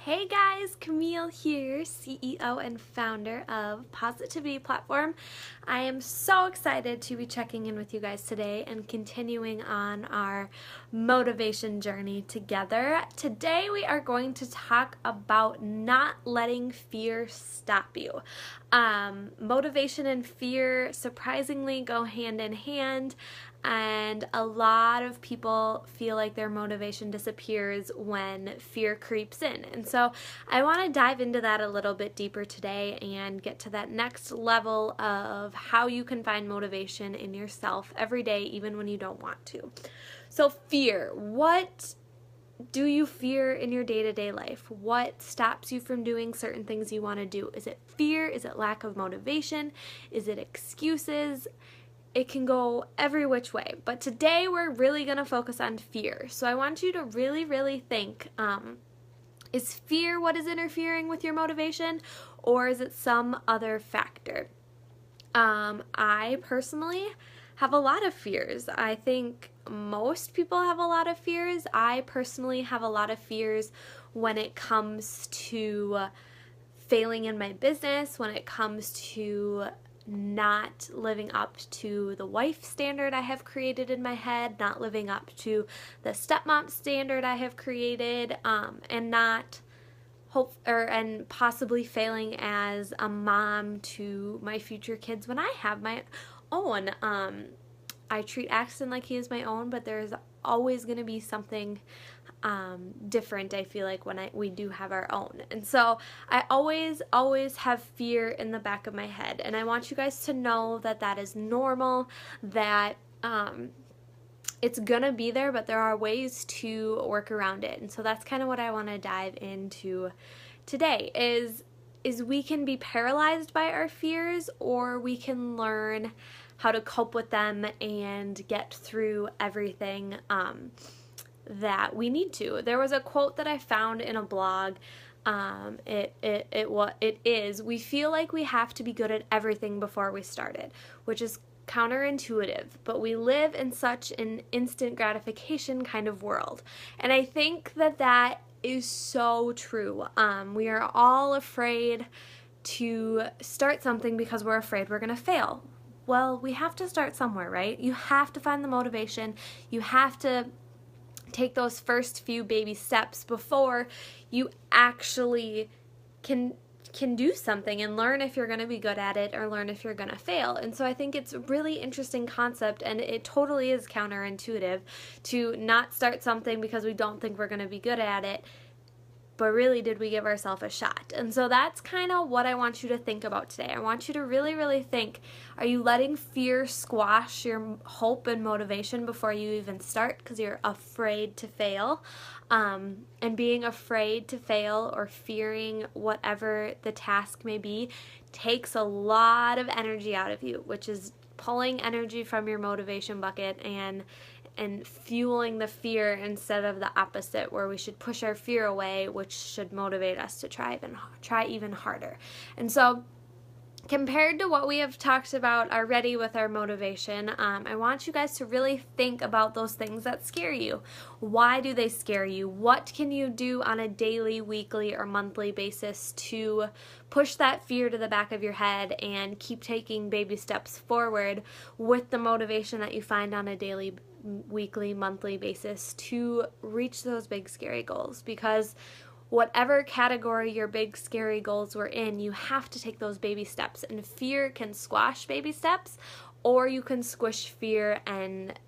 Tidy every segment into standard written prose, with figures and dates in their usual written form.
Hey guys, Camille here, CEO and founder of Positivity Platform. I am so excited to be checking in with you guys today and continuing on our motivation journey together. Today we are going to talk about not letting fear stop you. Motivation and fear surprisingly go hand in hand. And a lot of people feel like their motivation disappears when fear creeps in. And so I want to dive into that a little bit deeper today and get to that next level of how you can find motivation in yourself every day, even when you don't want to. So fear, what do you fear in your day-to-day life? What stops you from doing certain things you want to do? Is it fear? Is it lack of motivation? Is it excuses? It can go every which way, but today we're really going to focus on fear. So I want you to really think, is fear what is interfering with your motivation, or is it some other factor? I personally have a lot of fears. I think most people have a lot of fears. I personally have a lot of fears when it comes to failing in my business, when it comes to not living up to the wife standard I have created in my head, not living up to the stepmom standard I have created, and not and possibly failing as a mom to my future kids when I have my own. I treat Axton like he is my own, but there's always going to be something different, I feel like, when we do have our own. And so I always have fear in the back of my head, and I want you guys to know that that is normal, that it's gonna be there, but there are ways to work around it. And so that's kind of what I want to dive into today is we can be paralyzed by our fears, or we can learn how to cope with them and get through everything that we need to. There was a quote that I found in a blog. It is, we feel like we have to be good at everything before we start it, which is counterintuitive, but we live in such an instant gratification kind of world. And I think that that is so true. We are all afraid to start something because we're afraid we're going to fail. Well, we have to start somewhere, right? You have to find the motivation. You have to take those first few baby steps before you actually can do something and learn if you're going to be good at it or learn if you're going to fail. And so I think it's a really interesting concept, and it totally is counterintuitive to not start something because we don't think we're going to be good at it, but really, did we give ourselves a shot? And so that's kind of what I want you to think about today. I want you to really think, are you letting fear squash your hope and motivation before you even start because you're afraid to fail? And being afraid to fail or fearing whatever the task may be takes a lot of energy out of you, which is pulling energy from your motivation bucket and fueling the fear instead of the opposite, where we should push our fear away, which should motivate us to try even harder. And so compared to what we have talked about already with our motivation, I want you guys to really think about those things that scare you. Why do they scare you? What can you do on a daily, weekly, or monthly basis to push that fear to the back of your head and keep taking baby steps forward with the motivation that you find on a daily, weekly, monthly basis to reach those big, scary goals? Because whatever category your big scary goals were in, you have to take those baby steps, and fear can squash baby steps, or you can squish fear and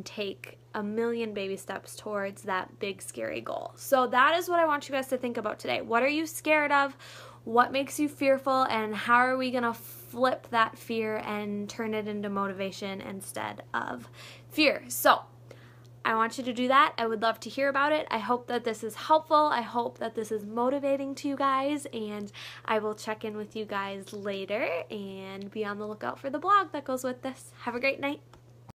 take a million baby steps towards that big scary goal. So that is what I want you guys to think about today. What are you scared of? What makes you fearful? And how are we going to flip that fear and turn it into motivation instead of fear? So I want you to do that. I would love to hear about it. I hope that this is helpful. I hope that this is motivating to you guys, and I will check in with you guys later and be on the lookout for the blog that goes with this. Have a great night.